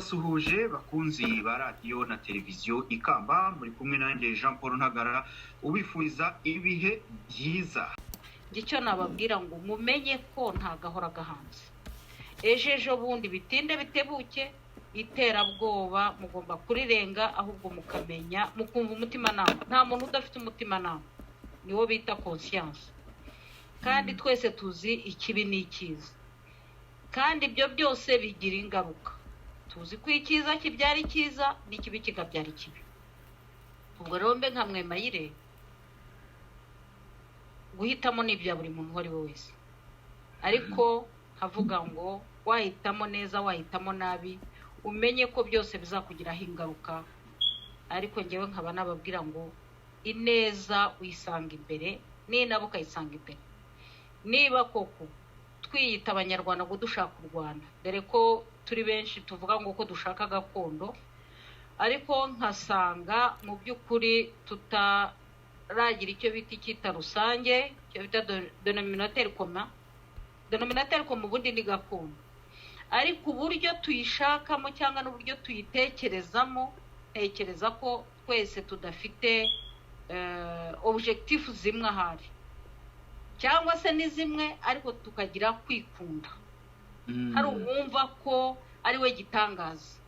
ndabasuhuje bakunzi ba radio na televiziyo Ikamba, muri kumwe nanjye Jean Paul Ntagara ubifuriza ibihe byiza. Gico nababwira ngo mumenye ko nta gahora gahanze. Ejo bundi bitinde bitebuke iterabwoba mugomba kurirenga ahubwo mukamenya mukumva umutima nama. Nta muntu udafite umutima nama. Niwo bita conscience. Kandi twese tuzi ikibi n'ikiza. Kandi ibyo byose bigira ingaruka. Tuzi ko ikiza kibyara ikiza n'ikibi kikabyara ikibi. Ubwo rero mbe nka mwemayire guhitamo n'ibya buri muntu wari wese. Ariko havuga ngo wahitamo neza wahitamo nabi umenye ko byose bizakugiraho ingaruka. Ariko ngewe nkaba nababwira ngo ineza uyisanga imbere n'inabo ukayisanga imbere. Niba koko twiyita abanyarwanda ngo dushaka u Rwanda, dore ko turi benshi tuvuga ngo ko dushaka gakondo, ariko nkasanga mu by'ukuri tutaragira icyo bita icyita rusange, icyo bita denominateur commun ubundi ni gakondo. Ariko uburyo tuyishakamo cyangwa n'uburyo tuyitekerezamo, ntekereza ko twese tudafite objectif zimwe ahari, cyangwa se ni zimwe ariko tukagira kwikunda. Hari uwumva ko ari we gitangaza,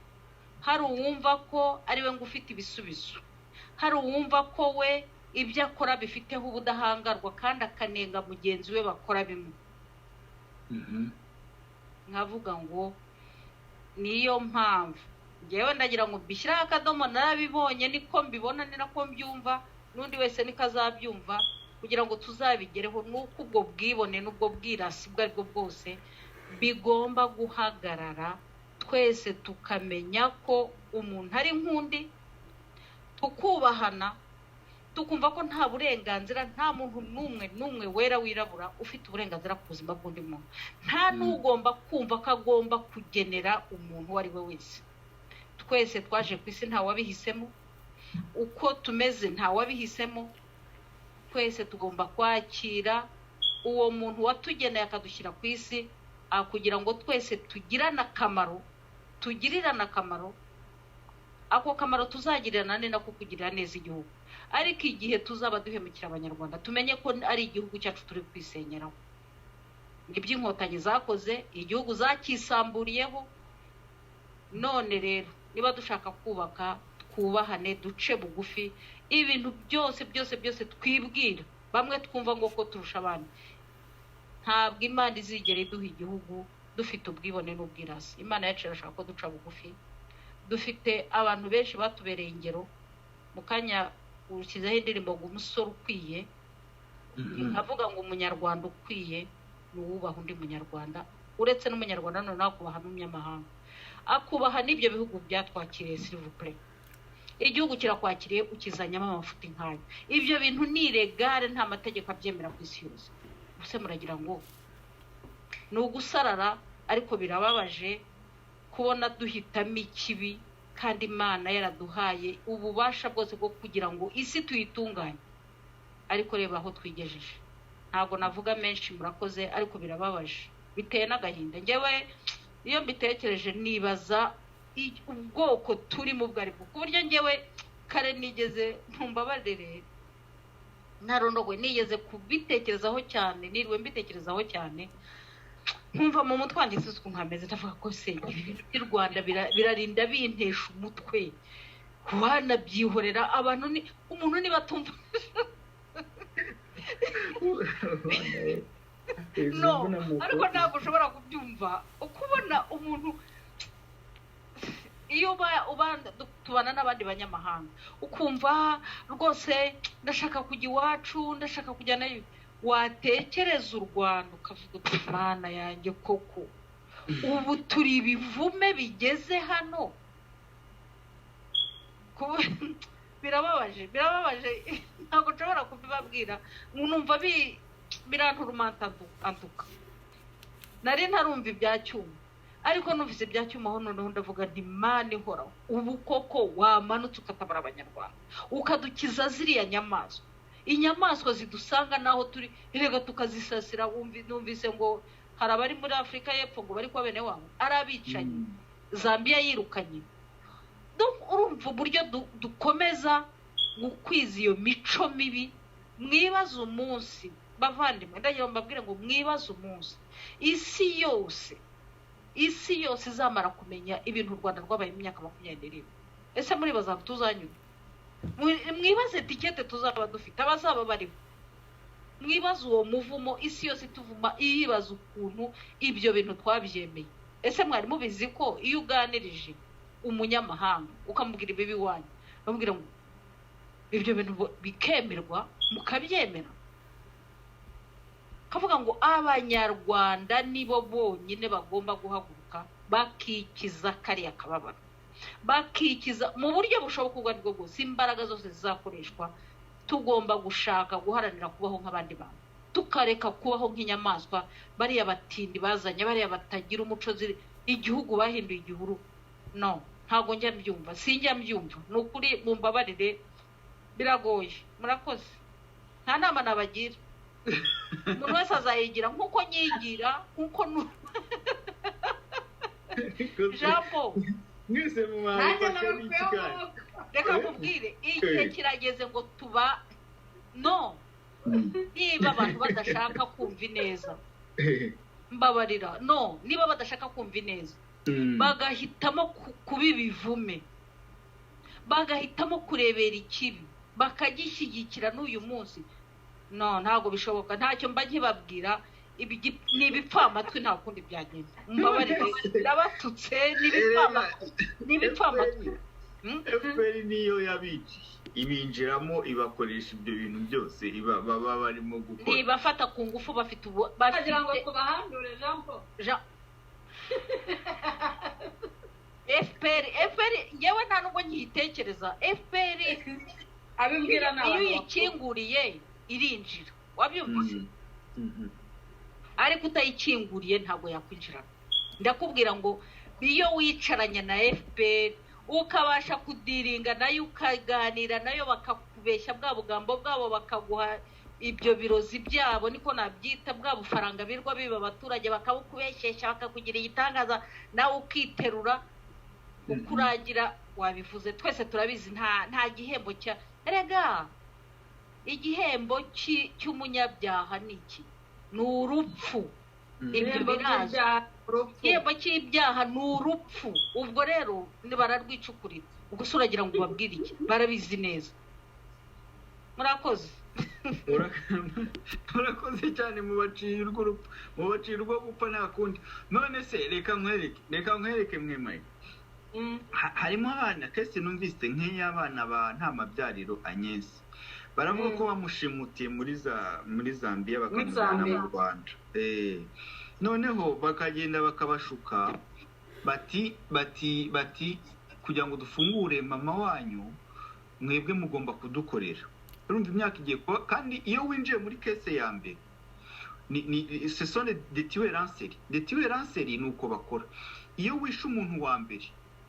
hari uwumva ko ari we ngufite ibisubizo, hari uwumva ko we ibyo akora bifiteho ubudahangarwa kandi akanenga mugenzi we bakora bimwe. Nkavuga ngo niyo mpamvu ngewe ndagira ngo bishyiraho akadomo narabibonye niko mbibona ni nako mbyumva n'undi wese niko azabyumva, kugira ngo tuzabigereho nuko ubwo bwibone n'ubwo bwirasi bwo aribwo bwose bigomba guhagarara. Twese tukamenya ko umuntu ari nkundi, tukubahana, tukumva ko nta burenganzira, nta muntu n'umwe wera wirabura ufite uburenganzira ku buzima bw'undi muntu. Nta n'ugomba kumva ko agomba kugenera umuntu uwo ari we wese. Twese twaje ku isi nta wabihisemo, uko tumeze nta wabihisemo. Twese tugomba kwakira uwo muntu watugeneye akadushyira ku isi, kugira ngo twese tugirirane akamaro. Ako kamaro tuzagirana ni nako kugirira neza igihugu. Ariko igihe tuzaba duhemukira abanyarwanda, tumenye ko ari igihugu cyacu turi kwisenyeraho. Nibyo inkotanyi zakoze, igihugu zakisamburiyeho. None rero niba dushaka kubaka, twubahane, duce bugufi ibintu byose twibwira, bamwe twumva ngo ko turusha abandi. Ntabwo Imana izigera iduha igihugu dufite ubwibone n'ubwirasi. Imana yacu irashaka ko duca bugufi. Dufite abantu benshi batubereye ingero. Mu kanya ushyizeho indirimbo ngo umusore ukwiye, nkavuga ngo umunyarwanda ukwiye ni uwubaha undi munyarwanda, uretse n'umunyarwanda noneho akubaha n'umunyamahanga, akubaha n'ibyo bihugu byatwakiriye. s'il vous plaît, igihugu kirakwakiriye ukizanyamo amafuti nkayo. Ibyo bintu ni ilegale, nta mategeko abyemera ku isi yose. Bose muragira ngo ni ugusarara. Ariko birababaje kubona duhitamo ikibi kandi Imana yaraduhaye ububasha bwose bwo kugira ngo isi tuyitunganye. Ariko reba aho twigejeje. Ntabwo navuga menshi, murakoze, ariko birababaje, biteye n'agahinda. Ngewe iyo mbitekereje nibaza ubwoko turimo bwari bwo, ku buryo ngewe kare nigeze ntumbabarire ntarondogwe nigeze kubitekerezaho cyane, nirwe mbitekerezaho cyane, nkumva mu mutwe wanjye isuku nkameze, ndavuga ko se ibintu by'u Rwanda birarinda bintesha umutwe, wanabyihorera abantu. Ni umuntu niba atumva no, ariko ntabwo ushobora kubyumva. Ukubona umuntu iyo tubana n'abandi banyamahanga, ukumva rwose ndashaka kujya iwacu, ndashaka kujya nayo, watekereza u Rwanda ukavuga uti Mana yanjye koko ubu turi ibivume bigeze hano. Birababaje ntabwo nshobora kubibabwira. Numva biranturumanta antuka. Nari ntarumva ibya cyuma, ariko numvise ibya cyuma ho noneho ndavuga nti Mana ihoraho, ubu koko wamanutse ukatabara abanyarwanda, ukadukiza ziriya nyamaswa. Inyamaswa zidusanga naho turi, erega tukazisasira. Numvise ngo hari abari muri Afrika y'Epfo ngo bari kwa bene wabo arabicanyi, Zambia yirukanye. Urumva uburyo dukomeza gukwiza iyo mico mibi. Mwibaza umunsi bavandimwe, ndagira mbabwire ngo mwibaza umunsi isi yose izamara kumenya ibintu u Rwanda rwabaye mu myaka 20. Ese muri baza tuzanyura? Mwibaze tikete tuzaba dufite abazaba bari. Mwibaza uwo muvumo isi yose tuvuma iyibaza ukuntu ibyo bintu twabyemeye. Ese mwari mubizi ko iyo uganirije umunyamahanga ukamubwira ibibi wanyu bamubwira ngo ibyo bintu bikemerwa mukabyemera? Kavuga ngo abanyarwanda nibo bonyine bagomba guhaguruka bakikiza kariya kababaro, bakikiza mu buryo bushoboka ubwo aribwo bwose. Imbaraga zose zizakoreshwa, tugomba gushaka guharanira kubaho nk'abandi bantu, tukareka kubaho nk'inyamaswa. Bariya batindi bazanye, bariya batagira umuco, igihugu bahinduye igihuru. No, ntago njya mbyumva, sinjya mbyumva. Nukuri mumbabarire, biragoye. Murakoze, nta nama nabagira. Umuntu wese azayigira nkuko nyigira, nkuko jambo mwese mu bantu reka kubwire igihe kirageze ngo tuba no. Niba abantu badashaka kumva neza, mbabarira. No, niba badashaka kumva neza, bagahitamo kubibivume, bagahitamo kurebera ikibi, bakagishyigikira n'uyu munsi. No, ntago bishoboka. Ntacyo mba nkibabwira, n'ibipfamatwi nta kundi byagenda. Mbabarire, birabatutse n'ibipfamatwi. FPR niyo yabici ibinjiramo ibakoresha ibyo bintu byose baba barimo gukora. Nibafata ku ngufu, bafite bagira ngo kubahandure jambo. FPR yewe nta nubwo nyitekereza. FPR abimbwira n'abantu iyo ikinguriye irinjira, wabyumvise? Ariko utayikinguriye ntago yakwinjira. Ndakubwira ngo iyo wicaranye na FPR ukabasha kudiringa nayo, ukaganira nayo, bakakubeshya bwa bugambo bwabo, bakaguha ibyo birozi byabo, niko nabyita, bwa bufaranga birwa biba abaturage, bakabukubeshesha, bakakugira igitangaza, nawe ukiterura ukuragira. Wabivuze, twese turabizi, nta gihembo cya erega. Igihembo cy'umunyabyaha niki? Ni urupfu. Ibyo biraje. Igihembo cy'ibyaha ni urupfu. Ubwo rero bararwicukurira. Ubwo suragira ngo babwire iki? Barabizi neza. Murakoze. Murakoze cyane mu bacirwa urupfu, mu bacirwa gupfa nta kundi. None se reka nkwereke mwemaye. Harimo abana kese numvise nk'iy'abana ba nta mabyariro Agnes. Baravuga ko bamushimutiye muri Zambia bakamujyana mu Rwanda. Noneho bakagenda bakabashuka bati kugira ngo dufungure mama wanyu mwebwe mugomba kudukorera. Urumva imyaka igiye kwa, kandi iyo winjiye muri kese ya mbere ni ce sont des tueurs en série nuko bakora. Iyo wishe umuntu wa mbere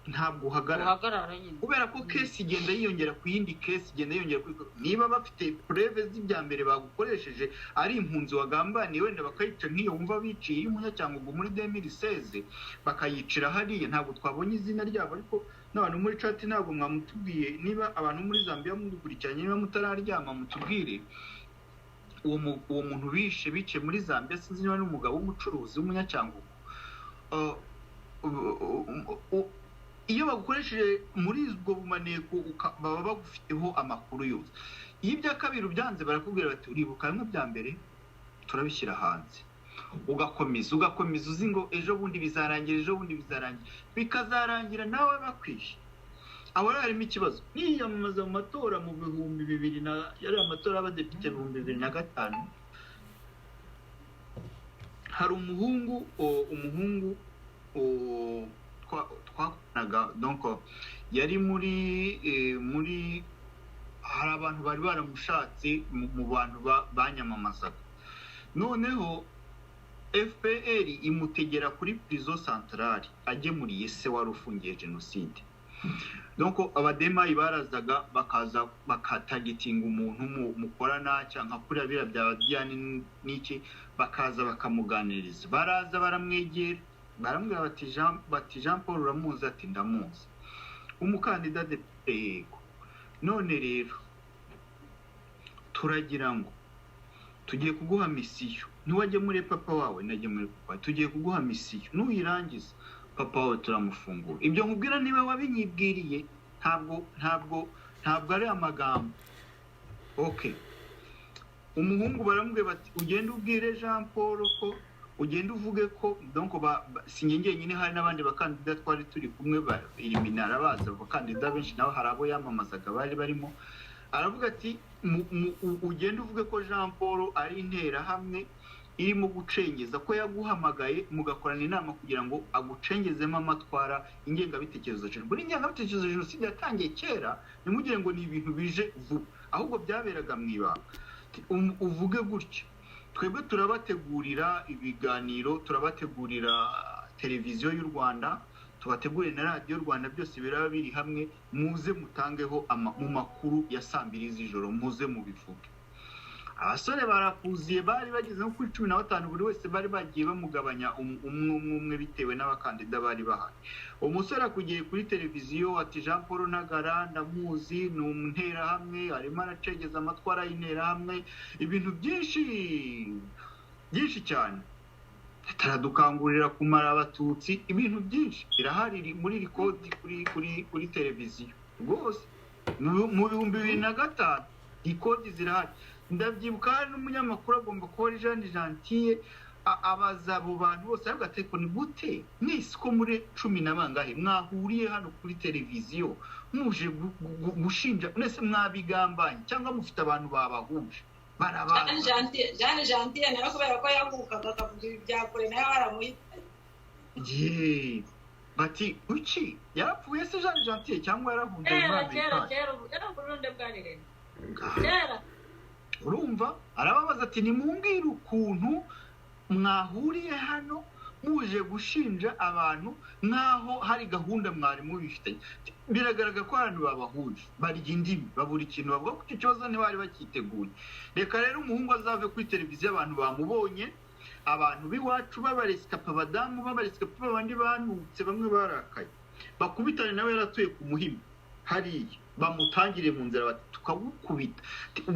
ntabwo uhagarara nyine, kubera ko kesi igenda yiyongera ku yindi kesi, igenda yiyongera niba bafite preve z'ibya mbere bagukoresheje ari impunzi wagambaniye, wenda bakayica nk'iyo wumva biciye y'umunya cyangwa ngo muri 2016 bakayicira hariya. Ntabwo twabonye izina ryabo, ariko n'abantu muri chat ntabwo mwamutubwiye. Niba abantu muri Zambia mudukurikiranye, niba mutararyama mutubwire uwo muntu bice muri Zambia. Sinzi niba ari umugabo w'umucuruzi w'umunyacyangugu. Iyo bagukoresheje muri ubwo bumaneko baba bagufiteho amakuru yose. Iyo ibya kabiri byanze barakubwira bati uribuka bimwe bya mbere turabishyira hanze, ugakomeza uzi ngo ejo bundi bizarangira, bikazarangira nawe bakwishe. Aho harimo ikibazo. Niyamamaza mu matora mu 2000 yari amatora y'abadepite 2005, hari umuhungu twakonaga, donc yari muri hari abantu bari baramushatse mu bantu banyamamazaga. Noneho FPR imutegera kuri prison centrale agemuriye se wari ufungiye genocide. Donc abadema ibarazaga bakaza bakatagitinga umuntu mukorana cyangwa kuri abira bya Diane n'iki, bakaza bakamuganiriza. Baraza baramwegera barambwira bati Jean Paul uramuzi? Ati ndamuzi. Umukandida depute. None rero turagira ngo tugiye kuguha misiyo, ntiwajye muri papa wawe, najye muri papa, tugiye kuguha misiyo, nuyirangiza papa wawe turamufungura. Ibyo nkubwira niba wabinyibwiriye, ntabwo ari amagambo. Okay, umuhungu baramubwira bati ugende ubwire Jean Paul ko ugende uvuge ko donc sinjye nyine hari n'abandi bakandida twari turi kumwe eliminara baza abakandida benshi nawe hari abo yamamazaga bari barimo. Aravuga ati ugende uvuge ko Jean Paul ari intera hamwe irimo gucengeza, ko yaguhamagaye mugakorana inama kugira ngo agucengezemo amatwara ingengabitekerezo cyo. Buri ingengabitekerezo jenoside yatangiye kera, nimugire ngo ni ibintu bije vuba, ahubwo byaberaga mwibanga. Uvuge gutyo, twebwe turabategurira ibiganiro, turabategurira televiziyo y'u Rwanda, tubategurire na radio y'u Rwanda, byose biraba biri hamwe, muze mutangeho mu makuru ya 2 z'ijoro, muze mubivuge. Abasore barakuziye bari bageze nko kuri 15, buri wese bari bagiye bamugabanya umwe bitewe n'abakandida bari bahari. Umusore akugiye kuri televiziyo ati Jean Paul Ntagara ndamuzi, ni umntera hamwe, arimo aracegeza amatwara y'intera hamwe, ibintu byinshi cyane. Taradukangurira kumara abatutsi, ibintu byinshi birahari muri record kuri televiziyo rwose. Mu 2005 record zirahari. Ndabyibuka hari n'umunyamakuru agomba kuba ari Jean Gentil abaza abo bantu bose avuga ati ko ni gute mwese ko muri 10 na bangahe mwahuriye hano kuri televiziyo muje gushinja nese mwabigambanye cyangwa mufite abantu babahuje barabaza. Jean Gentil nawe kubera ko yavukaga akavuga ibyakore nawe baramuhitanye. Bati uki yarapfuye se Jean Gentil cyangwa yarahunze Imana? Kera Burundi bwanire. Kera urumva arababaza ati nimumbwire ukuntu mwahuriye hano muje gushinja abantu nkaho hari gahunda mwari mubifitanye. Biragaragara ko abantu babahuje barya indimi babura ikintu bavuga ko icyo kibazo ntibari bakiteguye. Reka rero umuhungu azave kuri televiziyo abantu bamubonye, abantu biwacu babarescapa abadamu babarescapa abandi banutse bamwe barakaye, bakubitane nawe yaratuye ku Muhima hariya, bamutangire mu nzira bati tukagukubita.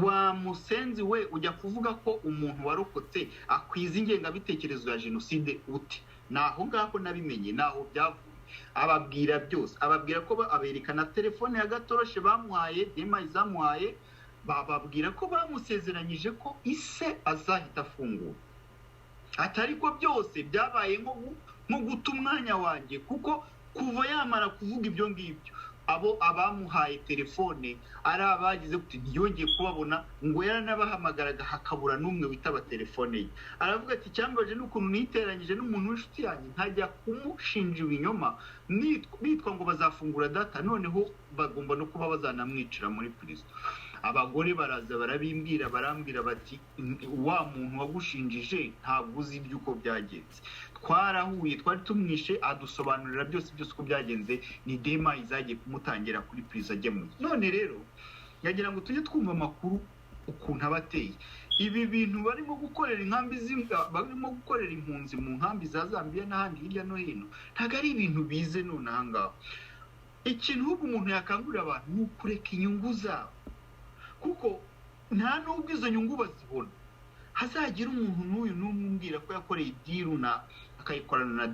Wa musenzi we ujya kuvuga ko umuntu warokotse akwiza ingengabitekerezo ya jenoside ute? Naho ngaho nabimenye, naho byavuye. Ababwira byose, ababwira ko aberekana telefone ya gatoroshe bamuhaye, dema izamuhaye, bababwira ko bamusezeranyije ko ise azahita afungura. Atari ko byose byabaye nko guta umwanya wanjye, kuko kuva yamara kuvuga ibyo ngibyo abo abamuhaye telefone ari abagize kuti ntiyongeye kubabona, ngo yaranabahamagaraga hakabura n'umwe witaba telefone ye. Aravuga ati cyambaje n'ukuntu niteranyije n'umuntu w'inshuti yanjye nkajya kumushinja ibinyoma, bitwa ngo bazafungura data, noneho bagomba no kuba bazanamwicira muri prison. Abagore baraza barambwira bati wa muntu wagushinjije ntabwo uzi ibyuko byagenze. Twarahuye twari tumwishe adusobanurira byose uko byagenze, ni dema izagiye kumutangira kuri prison agemuye. None rero yagira ngo tujye twumva amakuru ukuntu abateye. Ibi bintu barimo gukorera inkambi barimo gukorera impunzi mu nkambi za Zambia n'ahandi hirya no hino, ntago ari ibintu bize none ahangaha. Ikintu ahubwo umuntu yakangurira abantu ni ukureka inyungu zabo, kuko nta nubwo izo nyungu bazibona. Hazagira umuntu n'uyu n'umwumbwira ko yakoreye diru na akayikorana na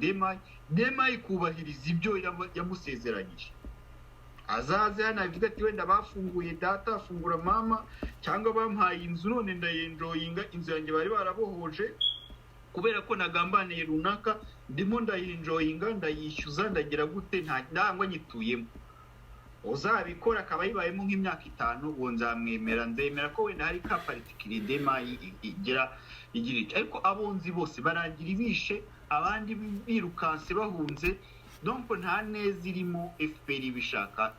dema ikubahiriza ibyo yamusezeranyije. Azaze hano avuga ati wenda bafunguye data, afungura mama, cyangwa bampaye inzu none ndayenjoyinga inzu yanjye bari barabohoje kubera ko nagambaniye runaka, ndimo ndayenjoyinga ndayishyuza ndagira gute, nta ndangwa nyituyemo. Uzabikora akaba yibayemo nk'imyaka 5, uwo nzamwemera, ndemera ko wenda hari ka particular dema igira. Ariko abonzi bose barangira ibishe, abandi birukanse bahunze. Donc nta neza irimo FPR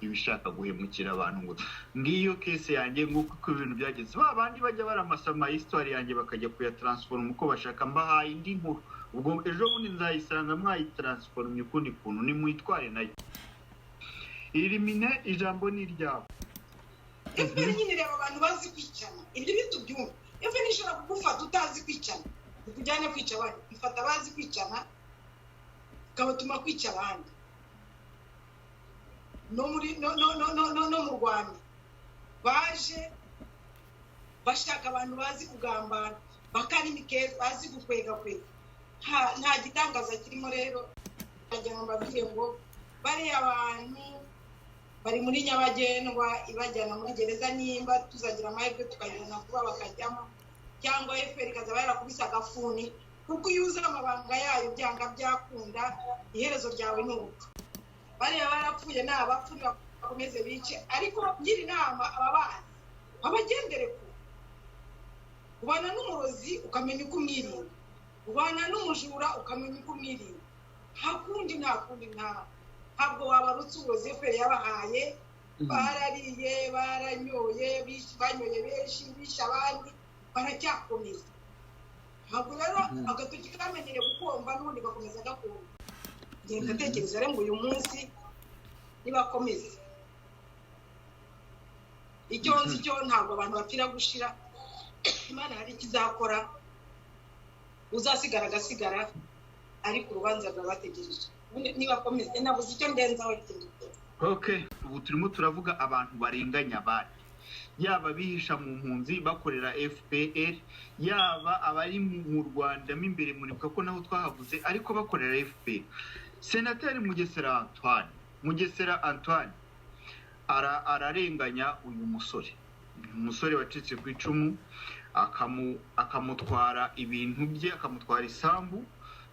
ibishaka guhemukira abantu ngo ngiyo case yanjye nguko ibintu byagenze. Babandi bajya baramasama histoire yanjye bakajya kuya transform uko bashaka, mbahaye indi nkuru. Ubwo ejo bundi nzayisanga mwayitransform ukundi kuntu, ni mwitware nayo. Elimine ijambo ni ryawe. FPR nyine reba abantu bazi kwicana, ibyo bitu byumva. FPR nishobora kugufata utazi kwicana, kujyana kwica abandi, ifata bazi kwicana ikabatuma kwica abandi no mu Rwanda baje bashaka abantu bazi kugambanda bakari mikeza bazi gukwega nta gitangaza kirimo rero ajya ngo babwire ngo bari abantu bari muri Nyabagendwa ibajyana muri gereza nimba tuzagira amahirwe tukajyana kuba bakajyamo cyangwa FPR ikazaba yarakubise agafuni kuko yuza amabanga yayo byanga byakunda iherezo ryawe ni urupfu bari barapfuye n'abapfu bakomeze bice ariko ngira inama ababazi abagendere ko ubana n'umurozi ukamenya uko umwirinda ubana n'umujura ukamenya uko umwirinda hakundi ntabwo wabarutse uburozi FPR yabahaye barariye baranyoye banyoye benshi bisha abandi baracyakomeza ntabwo rero agatoki kamenyere gukomba n'ubundi bakomeza gakomba ngenda tekereza rero ngo uyu munsi nibakomeza icyo nzi cyo ntabwo abantu bapfira gushira Imana hari ikizakora uzasigara agasigara ariko urubanza rwabategereje nibakomeza nabuze icyo ndenzaho ikindi. Okay, ubu turimo turavuga abantu barenganya abandi yaba bihisha mu mpunzi bakorera FPR yaba abari mu Rwanda imbere muribuka ko naho twahavuze ariko bakorera FPR. Senateri Mugesera Antoine ararenganya uyu musore wacitse ku icumu akamutwara ibintu bye akamutwara isambu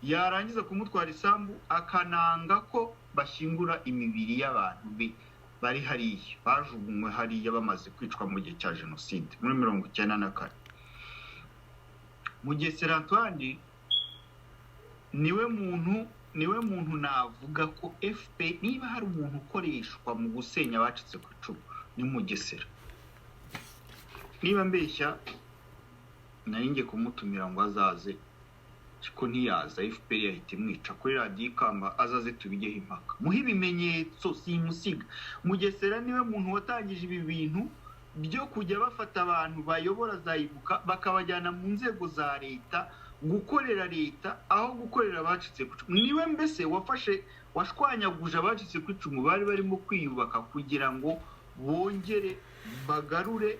yarangiza kumutwara isambu akananga ko bashingura imibiri y'abantu bari hariya bajugunywe hariya bamaze kwicwa mu gihe cya jenoside muri 1994. Mugesera Antoine niwe muntu navuga ko FPR niba hari umuntu ukoreshwa mu gusenya abacitse ku icumu ni Mugesera. Niba mbeshya naringe kumutumira ngo azaze ko ntiyaza FPR yahita imwica kuri radio Ikamba azaze tubigeho impaka muhe ibimenyetso simusiga. Mugesera niwe muntu watangije ibi bintu byo kujya bafata abantu bayobora zayibuka bakabajyana mu nzego za leta gukorera leta aho gukorera abacitse ku icumu. Niwe mbese washwanyaguje abacitse ku icumu bari barimo kwiyubaka kugira ngo bongere bagarure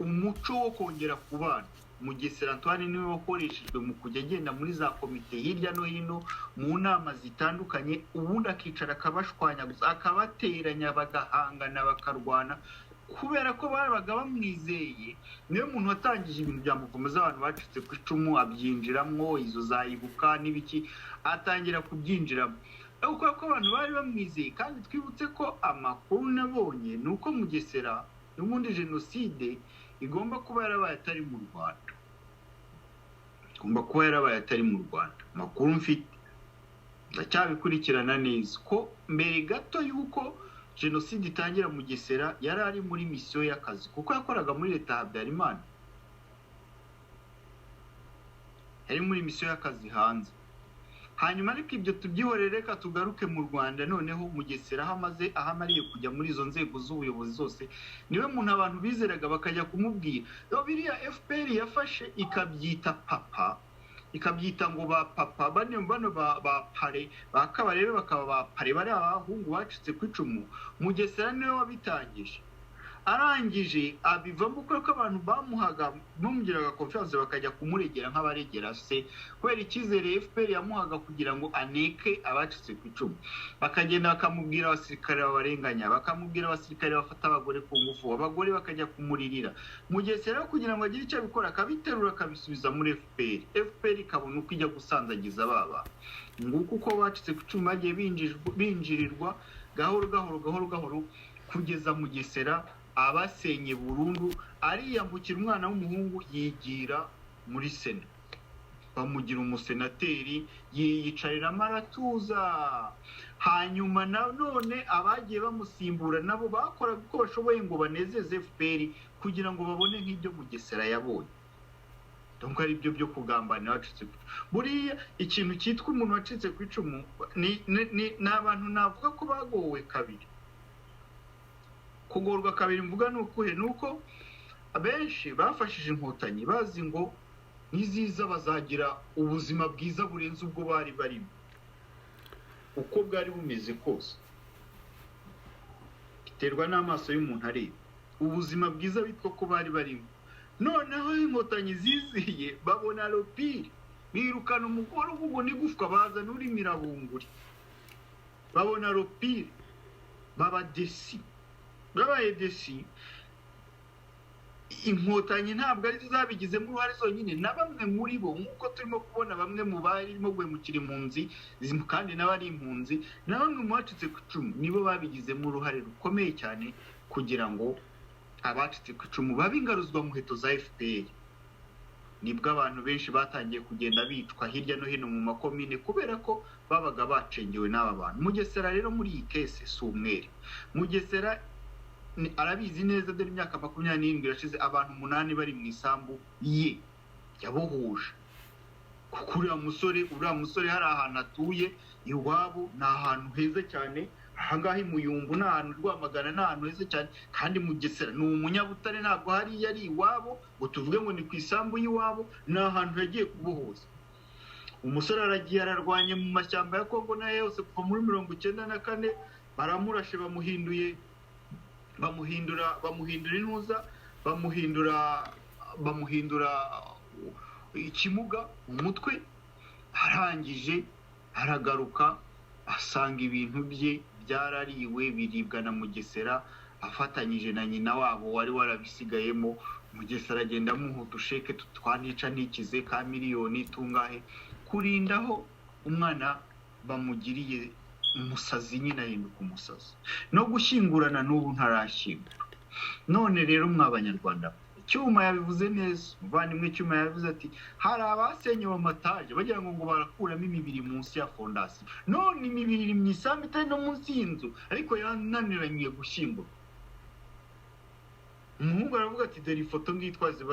umuco wo kongera kubana. Mugesera Antoine niwe wakoreshejwe mu kujya agenda muri za komite hirya no hino mu nama zitandukanye ubundi akicara akabashwanyaguza akabateranya bagahangana bakarwana kubera ko babaga bamwizeye. Niwe muntu watangije ibintu bya mukomeza abantu bacitse ku icumu abyinjiramo izo zayibuka n'ibiki atangira kubyinjiramo kuko abantu bari bamwizeye. Kandi twibutse ko amakuru nabonye nuko Mugesera n'ubundi jenoside igomba kuba yarabaye atari mu Rwanda. Makuru mfite ndacyabikurikirana neza ko mbere gato yuko jenoside itangira Mugesera yari ari muri misiyo y'akazi kuko yakoraga muri leta Habyarimana yari muri misiyo y'akazi hanze. Hanyuma ariko ibyo tubyihorere reka tugaruke mu Rwanda noneho Mugesera ahamariye kujya muri izo nzego z'ubuyobozi zose niwe muntu abantu bizeraga bakajya kumubwira biriya FPR yafashe ikabyita ngo ba papa bano ba pare bakabarebe bakaba ba pare bari abahungu bacitse ku icumu. Mugesera niwe wabitangije arangije abivamo ko abantu bamugiraga confiance bakajya kumuregera nk'abaregera se kubera icyizere FPR yamuhaga kugira ngo aneke abacitse ku icumu. Bakagenda bakamubwira abasirikare babarenganya bakamubwira abasirikare bafata abagore ku ngufu abagore bakajya kumuririra. Mugesera kugira ngo agire icyo abikora akabiterura akabisubiza muri FPR ikabona uko ijya gusanzagiza baba nguko uko bacitse ku icumu bagiye binjirirwa gahoro kugeza Mugesera abasenye burundu ariyambukira umwana w'umuhungu yigira muri Sena bamugira umusenateri yiyicarira maratuza. Hanyuma none abagiye bamusimbura nabo bakora uko bashoboye ngo banezeze FPR kugira ngo babone nk'ibyo Mugesera yabonye. Donc ari byo kugambana wacitse buriya ikintu cyitwa umuntu wacitse ku icumu ni abantu navuga ko bagowe kabiri. Kugorwa kabiri mvuga nuko abenshi bafashije inkotanyi bazi ngo niziza bazagira ubuzima bwiza burenze ubwo bari barimo. uko bwari bumeze kose biterwa n'amaso y'umuntu areba ubuzima bwiza bitwa ko bari barimo. Noneho inkotanyi ziziye babona ropire birukana umugore ubwo n'igufwa bazana uri mirabunguri, babona ropire baba desi, babaye desi. Inkotanyi ntabwo ari zabigizemo uruhare zonyine, na bamwe muri bo nk'uko turimo kubona bamwe mu barimo guhemukira impunzi kandi n'abari impunzi, na bamwe mu bacitse ku icumu nibo babigizemo uruhare rukomeye cyane kugira ngo abacitse ku icumu babe ingaruzwa muheto za FPR. Nibwo abantu benshi batangiye kugenda bicwa hirya no hino mu makomine kubera ko babaga bacengewe n'aba bantu. Mugesera rero muri iyi kese si umwere. Mugesera arabizi neza dore imyaka 27 irashize abantu 8 bari mu isambu ye yabohuje. Kuko uriya musore hari ahantu atuye iwabo, ni ahantu heza cyane. Ahangaha imuyumbu ni ahantu Rwamagana, ni ahantu heza cyane. Kandi Mugesera ni umunyabutare, ntabwo hari yari iwabo ngo tuvuge ngo ni ku isambu y'iwabo, ni ahantu yagiye kubohoza. Umusore aragiye ararwanye mu mashyamba ya Kongo na yose kuva muri 1994, baramurashe bamuhindura intuza, bamuhindura ikimuga mu mutwe. Arangije aragaruka asanga ibintu bye byarariwe biribwa na Mugesera afatanyije na nyina wabo wari warabisigayemo. Mugesera agenda amuha udusheke twanica n'ikize ka miliyoni tungahe kurindaho umwana bamugiriye umusazi, nyina ahinduka umusazi. No gushyingurana n'ubu ntarashyingura. None rero mw'abanyarwanda, Cyuma yabivuze neza, muvandimwe Cyuma yabivuze ati hari abasenyewe amataje bagira ngo barakuramo imibiri munsi ya fondasiyo. None imibiri iri mu isambu itari no munsi y'inzu, ariko yananiranye gushyingura. Umuhungu aravuga ati dore ifoto ngitwaze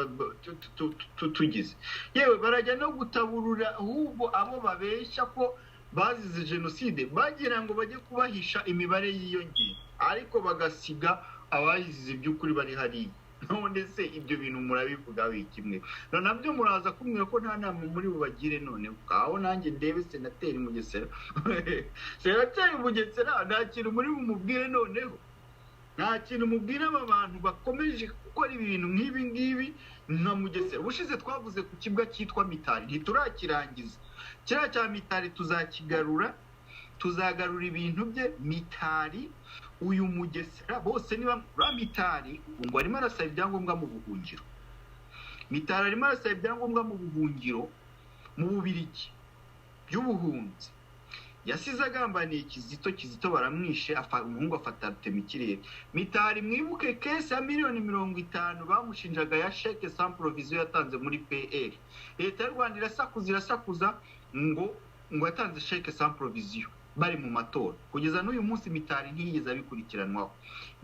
tugize. Yewe barajya no gutaburura ahubwo abo babeshya ko bazize jenoside bagira ngo bajye kubahisha imibare yiyongera, ariko bagasiga abayizize by'ukuri bari hariya. None se ibyo bintu murabivuga wikimwe? Nabyo muraza kumwe ko nta nama muri bubagire. None aho nanjye ndebe senateri Mugesera senateri Mugesera nta kintu muri bumubwire. Noneho nta kintu mubwira aba bantu bakomeje gukora ibintu nk'ibi ngibi nka Mugesera. Ubushize twavuze ku kibwa cyitwa Mitari, ntiturakirangiza. Kiriya cya Mitari tuzagarura ibintu bye. Mitari uyu Mugesera bose niba Mitari ngo arimo arasaba ibyangombwa mu buhungiro. Mitari arimo arasaba ibyangombwa mu buhungiro mu Bubiligi by'ubuhunzi. Yasize agambaniye Kizito baramwishe, umuhungu afata temikirere. Mitari mwibuke kese ya miliyoni 50 bamushinjaga ya chèque sans provision yatanze muri PR. Leta y'u Rwanda irasakuza ngo yatanze chèque sans provision bari mu matora. Kugeza n'uyu munsi Mitari ntiyigeze abikurikiranwaho.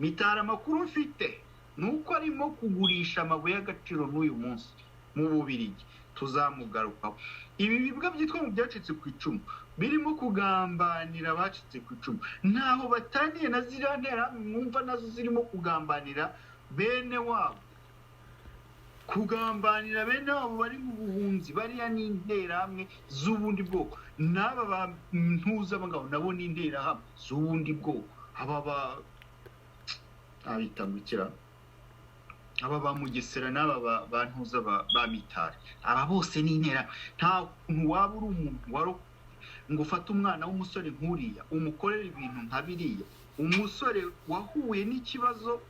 Mitari amakuru mfite nuko arimo kugurisha amabuye y'agaciro n'uyu munsi mu Bubiligi. Tuzamugarukaho. Ibi bibwa byitwa mu byacitse ku icumu birimo kugambanira abacitse ku icumu, ntaho bataniye na ziriya ntera mwumva nazo zirimo kugambanira bene wabo. Kugambanira bene wabo bari mu buhunzi, bariya n'intera hamwe z'ubundi bwoko. N'aba bantuza abangabo nabo n'intera hamwe z'ubundi bwoko. Aba abitambukira aba ba Mugesera n'aba bantuza ba Mitari, aba bose n'intera. Nta kuntu waba uri umuntu ngo ufate umwana w'umusore nk'uriya umukorera ibintu nka biriya. Umusore wahuye n'ikibazo,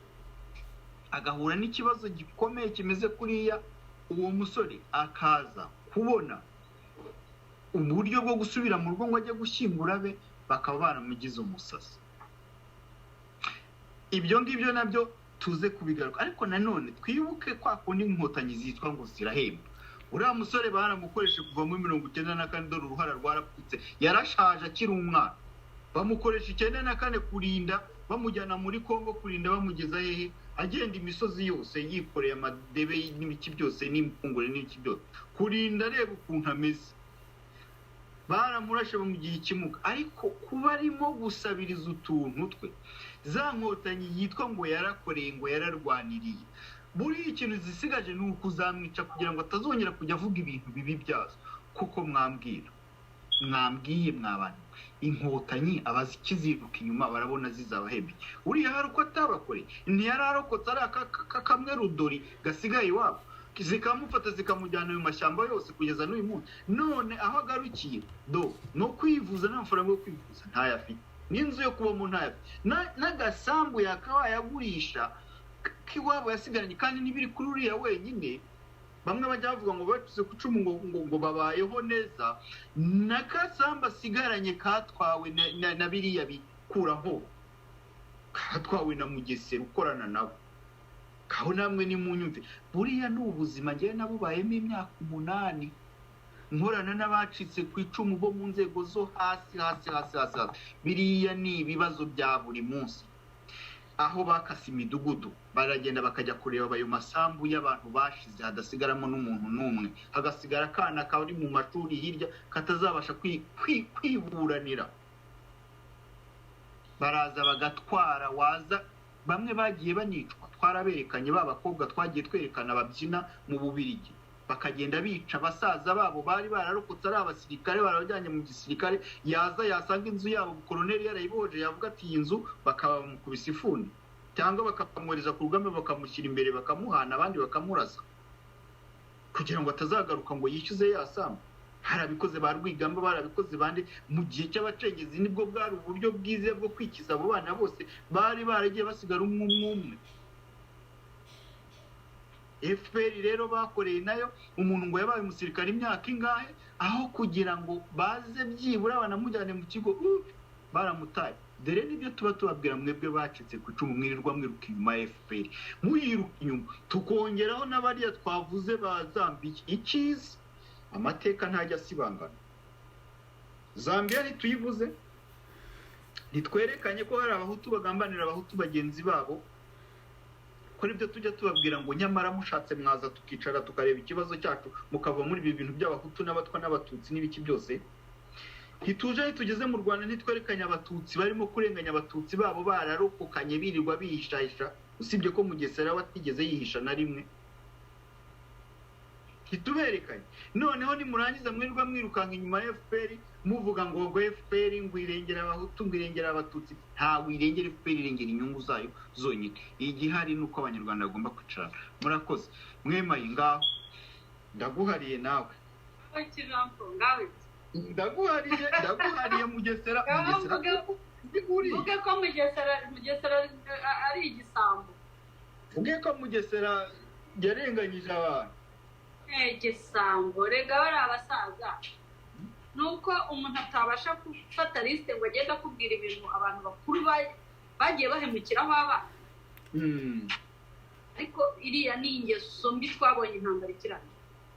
agahura n'ikibazo gikomeye kimeze kuriya, uwo musore akaza kubona uburyo bwo gusubira mu rugo ngo ajye gushyingura be, bakaba baramugize umusazi. Ibyo ngibyo nabyo tuze kubigaruka. Ariko nanone twibuke kwa kundi inkotanyi zitwa ngo zirahemba. Uriya musore baramukoresha kuva muri 1994, dore uruhara rwarapfutse, yarashaje akiri umwana. Bamukoresha 1994 kurinda bamujyana muri Kongo, kurinda bamugeza hehe, agenda imisozi yose yikoreye amadebe n'ibiki byose n'impungure n'iki byose, kurinda areba ukuntu ameze. Baramurashe bamugiye ikimuga, ariko kuba arimo gusabiriza utuntu twe, za nkotanyi yitwa ngo yarakoreye, ngo yararwaniriye, buri ikintu zisigaje ni ukuzamwica kugira ngo atazongera kujya avuga ibintu bibi byazo. Kuko mwambwira mwambwiye mwabana inkotanyi abazikiziruka inyuma barabona zizabahebye uriya hari uko atabakore ntiyararokotse ari kamwe rudori gasigaye iwabo zikamufata zikamujyana mu mashyamba yose kugeza n'uyu munsi none aho agarukiye no kwivuza n'amafaranga yo kwivuza ntayafite n'inzu yo kubamo ntayafite n'agasambu yakabaye agurisha k'iwabo yasigaranye kandi n'ibiri kuri uriya wenyine bamwe bajya bavuga ngo bacuze ku icumu ngo babayeho neza n'akasambu asigaranye katwawe na biriya bikuraho katwawe na Mugesera ukorana nawe kaho namwe ni munyumve buriya n'ubuzima ngiye nabubayemo imyaka 8 nkorana n'abacitse ku icumu bo mu nzego zo hasi biriya ni ibibazo bya buri munsi aho bakase imidugudu baragenda bakajya kureba abayo masambu y'abantu bashize hadasigaramo n'umuntu n'umwe hagasigara kana kari mu mashuri hirya katazabasha kwiburanira baraza bagatwara waza bamwe bagiye banicwa twaraberekanye babakobwa twagiye twerekana ababyina mu Bubirigi bakagenda bica abasaza babo bari bararokotse ari abasirikare barabajyanye mu gisirikare yaza yasanga inzu yabo koloneli yarayiboje yavuga ati iyi nzu bakabamukubisa ifuni cyangwa bakamworeza ku rugamba bakamushyira imbere bakamuhana abandi bakamurasa kugira ngo atazagaruka ngo yishyuze yasamba harabikoze barwigamba barabikoze bandi mu gihe cy'abacengezi nibwo bwari uburyo bwize bwo kwikiza abo bana bose bari baragiye basigara umwe FPR rero bakoreye nayo umuntu ngo yabaye umusirikare imyaka ingahe aho kugira ngo baze byibura banamujyane mu kigo baramutaye dere nibyo tuba tubabwira mwebwe bacitse ku icumu mwirirwa mwiruka inyuma FPR muyiruka inyuma tukongeraho n'abariya twavuze bazambiye ikizi amateka ntajya asibangana Zambia ntituyivuze nitwerekanye ko hari abahutu bagambanira abahutu bagenzi babo ko nibyo tujya tubabwira ngo nyamara mushatse mwaza tukicara tukareba ikibazo cyacu mukava muri ibi bintu by'abahutu n'abatwa n'abatutsi n'ibiki byose hituje tugeze mu Rwanda nitwerekanye abatutsi barimo kurenganya abatutsi babo bararokokanye birirwa bihishahisha usibye ko Mugesera watigeze yihisha na rimwe hituberekanye noneho ni murangiza mwirirwa mwirukanka inyuma ya FPR muvuga ngo FPR ngwirengera abahutu ngwirengera abatutsi nta wirengera FPR irengera inyungu zayo zonyine igihari nuko abanyarwanda bagomba kwicara murakoze mwemaye ngaho ndaguhariye nawe ndaguhariye Mugesera uvuge ko Mugesera ari igisambo uvuge ko Mugesera yarenganyije abantu igisambo rega bari abasaza nuko umuntu atabasha gufata liste ngo agende akubwira ibintu abantu bakuru bagiye bahemukiraho abana ariko iriya ni ingeso mbi twabonye intambara ikiranye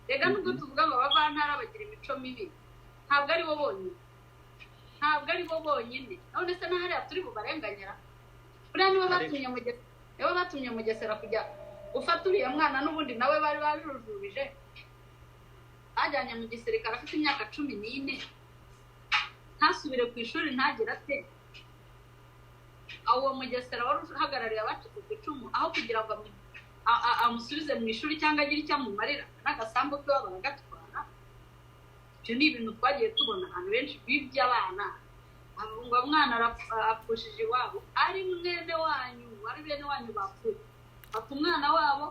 rega nubwo tuvuga ngo abavantara bagira imico mibi ntabwo ari bo bonyine none se n'ahariya turi bubarenganyira buriya nibo batumye Mugesera kujya ufata uriya mwana n'ubundi nawe bari bajujubije ajyanye mu gisirikare afite imyaka 14 ntasubire ku ishuri ntagira ate aho Mugesera wari uhagarariye abacitse ku icumu aho kugira ngo amusubize mu ishuri cyangwa agire icyo amumarira n'agasambu ke baragatwara ibyo ni ibintu twagiye tubona ahantu benshi bibye abana ngo umwana apfushije iwabo ari bene wanyu bapfuye ati umwana wabo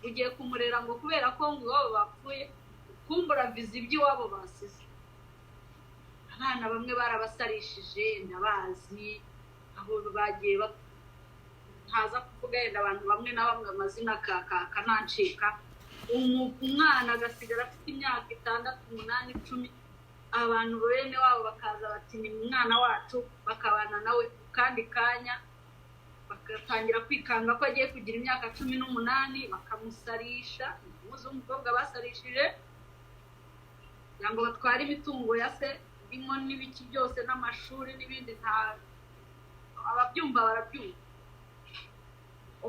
ugiye kumurera ngo kubera ko ngo iwabo bapfuye kumbura viza iby'iwabo basize abana bamwe barabasarishije ndabazi aho bagiye ntaza kuvuga yenda abantu bamwe na bamwe amazina kanancika umwana agasigara afite imyaka 6, 8, 10 abantu bene wabo bakaza bati ni umwana wacu bakabana nawe kandi kanya bagatangira kwikanga ko agiye kugira imyaka 18 bakamusarisha umukobwa basarishije ngo batware imitungo ya se irimo n'ibiki byose n'amashuri n'ibindi nta ababyumva barabyumva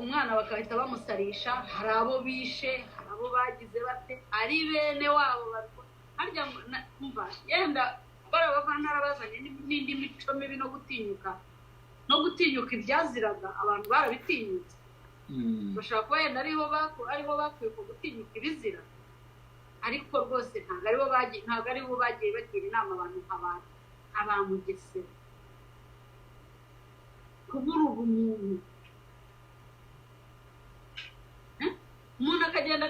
umwana bakahita bamusarisha hari abo bishe hari abo bagize bate ari bene wabo harya umva yenda barabavantara bazanye n'indi mico mibi no gutinyuka ibyaziraga abantu barabitinyutse bashaka kuba yenda ariho bakuye ku gutinyuka ibizira ariko rwose ntabwo aribo bagiye bagira inama abantu nk'abantu abamugesera kubura ubumuntu umuntu akagenda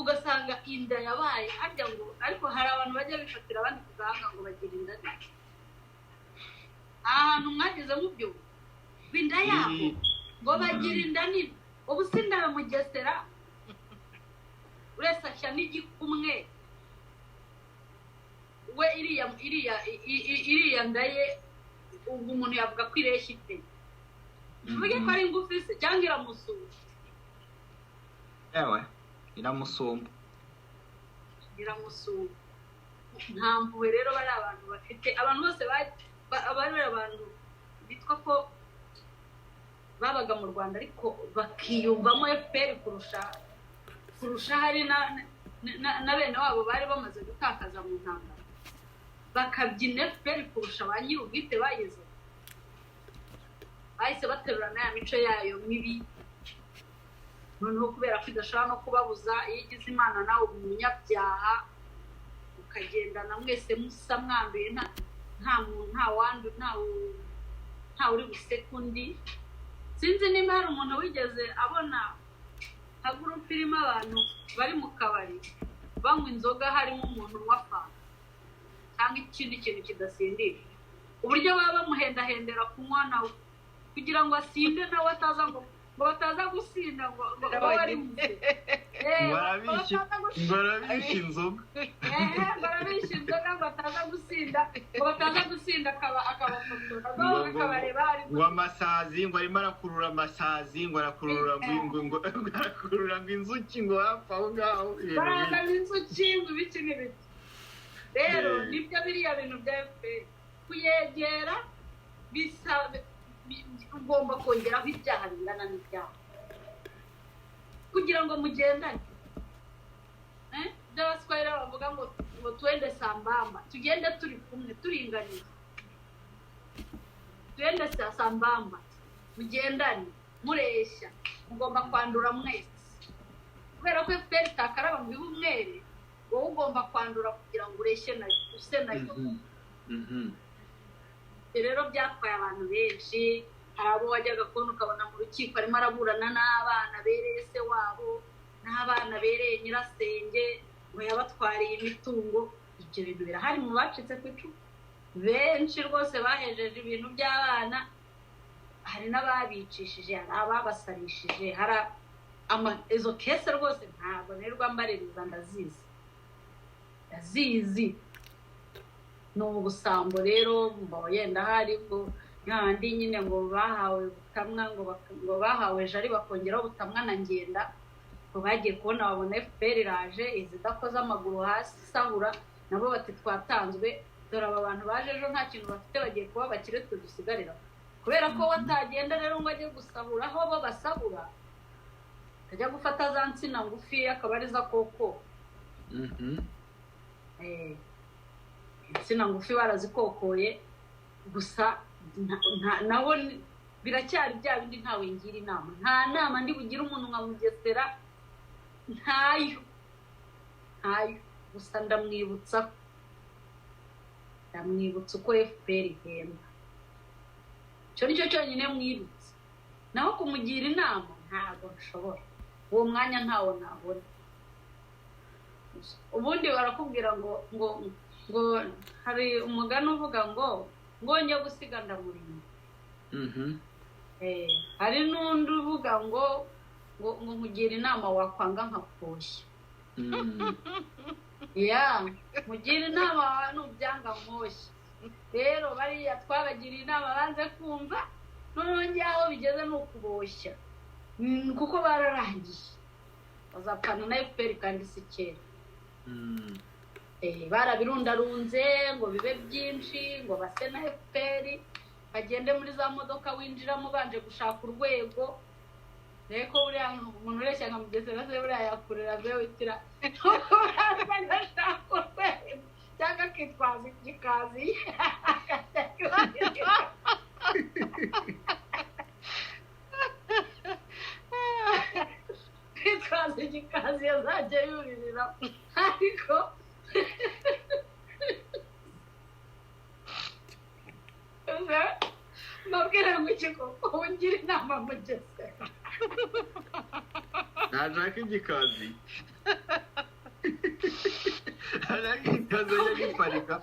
ugasanga inda yabaye arya ngo ariko hari abantu bajya bifatira abandi ku gahanga ngo bagira inda ahantu mwageze mu byo inda yabo ngo bagira inda nini ubu sindaramugesera uretse ashya n'igikumwe we iriya nda ye ubu umuntu yavuga ko ireshya ite tuvuge ko ari ngufi se cyangwa iramusumba yewe iramusumba nta mpuhwe rero bari abantu bafite abantu bose bari abantu bitwa ko babaga mu Rwanda ariko bakiyumvamo FPR kurusha hari na bene wabo bari bamaze gutakaza mu ntambara bakabyina FPR kurusha ba nyir'ubwite bahise baterurana ya mico yayo mibi noneho kubera ko idashobora no kubabuza iyo igize imana nawe umunyabyaha ukagendana mwese musa mwanduye nta uri buseke undi sinzi niba hari umuntu wigeze abona nka gurupe irimo abantu bari mu kabari banywa inzoga harimo umuntu unywa fanta cyangwa ikindi kintu kidasindisha uburyo baba bamuhendahendera kunywa nawe kugira ngo asinde nawe ataza ngo bataza gusinda ngo bari mu barabisha inzoga ngo bataza gusinda akabafotora ngo amasazi ngo arimo arakurura amasazi ngo arakurura ngo inzuki ngo hafi aho ngaho barangana inzuki ngo ibiki n'ibiki rero nibyo biriya bintu bya FPR kuyegera bisaba ugomba kongeraho ibyaha bingana n'ibyaha kugira ngo mugendane by'abaswahili bavuga ngo twende sambamba tugende turi kumwe turinganiye twende sambamba mugendane mureshya mugomba kwandura mwese kubera ko FPR itakaraba mu bihumwere wowe ugomba kwandura kugira ngo ureshye nayo use nayo rero byatwaye abantu benshi hari abo wajyaga kubona ukabona mu rukiko arimo araburana n'abana bereye se wabo n'abana bereye nyirasenge ngo yabatwariye imitungo ibyo bintu birahari mu bacitse ku icumu benshi rwose bahejeje ibintu by'abana hari n'ababicishije hari ababasarishije hari izo kese rwose ntabwo nerwa mbaririza ndazizi ni ubusambo rero yenda hari ngo n'abandi nyine ngo bahawe butamwa ngo bahawe jari bakongeraho butamwa na ngenda ngo bagiye kubona babona FPR iraje izidakoze amaguru hasi isahura nabo bati twatanzwe dore aba bantu baje ejo nta kintu bafite bagiye kuba bakire twe dusigarira kubera ko watagenda rero ngo ajye gusahura aho bo basahura ajya gufata za nsina ngufi akaba ari za koko insina ngufi barazikokoye gusa naho biracyari bya bindi ntawe ngira inama nta nama ndi bugire umuntu nkamugesera ntayo gusa ndamwibutsa uko FPR ihemba icyo nicyo cyonyine mwibutsa naho kumugira inama ntabwo nshobora uwo mwanya ntawo nabona ubundi barakubwira ngo hari umugani uvuga ngo njye gusiga ndamurinda hari n'undi uvuga ngo nkugira inama wakwanga nkakoshya mugira inama nubyanga nkoshya rero bariya twabagiriye inama banze kumva noneho njyaho bigeze ni ukuboshya kuko bararangiye bazapfana na FPR kandi si kera barabirundarunze ngo bibe byinshi ngo base na FPR bagende muri za modoka winjiramo banje gushaka urwego reko buriya umuntu ureshya nka mugesera se buriya yakurira bewe itira agashaka urwego cyangwa akitwaza igikazi kwitwaza igikazi yazajya yuririra ariko mbabwira ngo ikigo wongere inama mugeze ntashaka igikazi ariko igikazi ajya giparika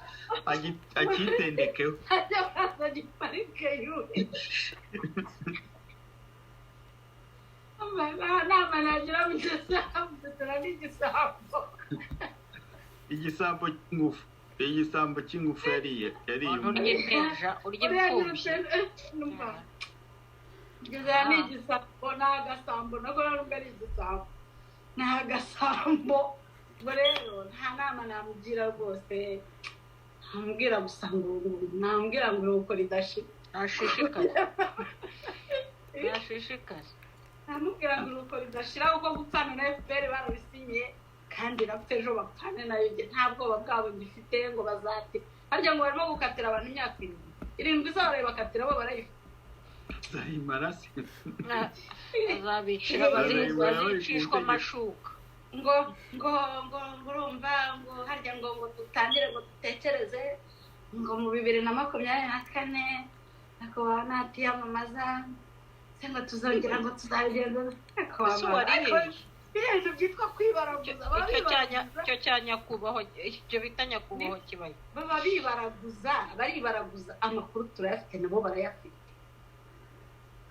akitendekeho ajya baza giparike yuwe nama nagira mugeze amutetera n'igisambo igisambo cy'ingufu yariye urya inteja urya imfubyi ngeze ni igisambo ni agasambo nako nubwo ari igisambo ni agasambo ubwo rero nta nama namugira rwose ntamubwira gusa ngo ntamubwira ngo uruhuko ridashira ntashishikaje ntamubwira ngo uruhuko ridashira kuko gupfana na FPR barabisinyiye kandi rapfa ejo bapfane nayo nta bwoba bwabo ngifite ngo bazate harya ngo barimo gukatira abantu imyaka 7 izabare bakatira bo barayifite zayimara se azabicira bazicishwa amashuka ngo urumva ngo harya ngo dutangire ngo dutekereze ngo mu 2024 nakuba natiyamamaza se ngo tuzongera ngo tuzabigenza ibintu byitwa kwibaraguza icyo cya nyakubahwa icyo bita nyakubahwa kibaye baba baribaraguza amakuru turayafite nabo barayafite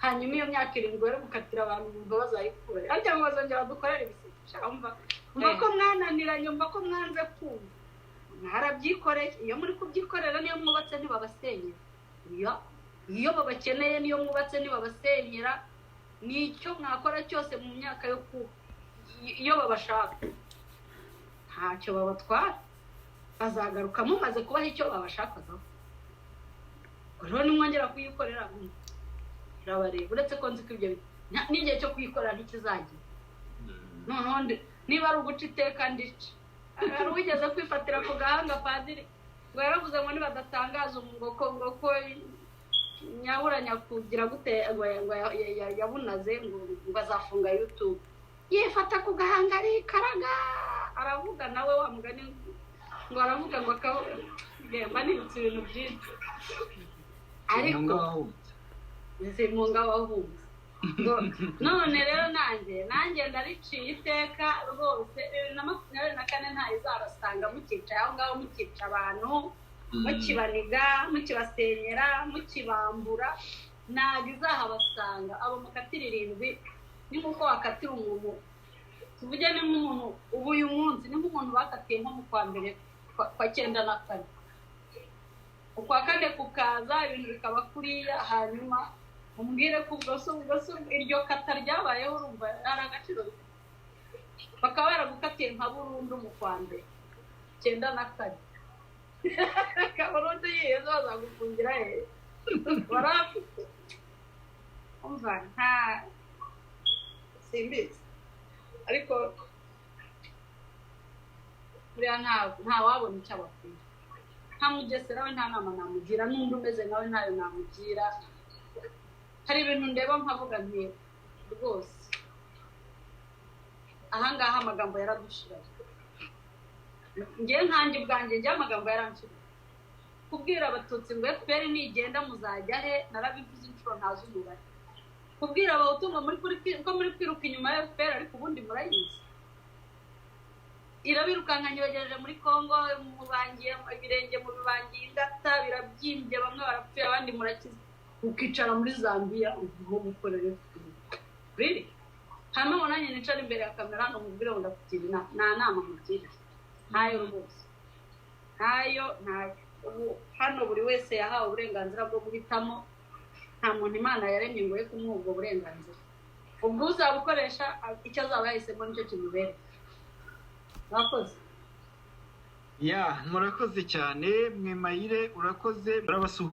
hanyuma iyo myaka 7 bari gukatira abantu ngo bazayikura ariko ngo bazongera dukorera ibisika umva ko mwananiranye umva ko mwanze kumva mwarabyikoreye iyo muri kubyikorera niyo mwubatse ntibabasenyera iyo babakeneye niyo mwubatse ntibabasenyera nicyo mwakora cyose mu myaka yo iyo babashaka ntacyo babatwara bazagaruka mumaze kubaha icyo babashakaga rero nimwongera kuyikorera irabareba uretse ko nzi ko ibyo n'igihe cyo kuyikorera ntikizagira noneho niba ari uguca iteka ndica hari uwigeze kwifatira ku gahanga padiri ngo yaravuze ngo nibadatangaza ngo ko nyabura nyakugira gute yabunaze ngo azafunga YouTube yifata ku gahanga ari karaga aravuga nawe wa mugani ngo aravuga ngo akabemba n'ibintu byinshi ariko munga wahunze none rero nanjye ndariciye iteka rwose 2024 nta izabasanga mukicaye aho ngaho mukica abantu mukibaniga mukibasenyera mukibambura ntabwo izahabasanga abo mukatira 7 ni nkuko wakatira umuntu tuvuge ni nk'umuntu ubu uyu munsi ni nk'umuntu bakatiye nko mu kwa mbere kwa 9 na 4 ukwa 4 kukaza ibintu bikaba kuriya hanyuma umbwire ko ubwo iryo kata ryabayeho urumva ari agaciro bakaba baragukatiye nka burundu mu kwa mbere 9 na 4 kabaronde yezo bazagufungira warafite umva nta simbizi ariko buriya nta wabona icyo abakwiye nta mugesera we nta nama namugira n'undi umeze nawe ntayo namugira hari ibintu ndeba nkavuga nti rwose ahangaha amagambo yaradushiraje ngiye nkanjye ubwanjye njye amagambo yaranshira kubwira abatutsi ngo FPR nigenda muzajya he narabivuze inshuro ntazumubare kubwira abahutu ngo muri kwiruka inyuma ya FPR ariko ubundi murayizi irabirukankanye bagejeje muri Kongo mubangiye ibirenge mu bibangiye ingata birabyimbye bamwe barapfuye abandi murakiza ukicara muri Zambia uvuga gukorera really hano nanjye nicara imbere ya kamera no mubwire ngo ndakugira nta nama mugira ntayo rwose ntayo hano buri wese yahawe uburenganzira bwo guhitamo nta muntu Imana yaremye ngo ye kumuha ubwo burenganzira ubwo uzabukoresha icyo azaba yahisemo nicyo kimubere murakoze murakoze cyane mwe Mayire urakoze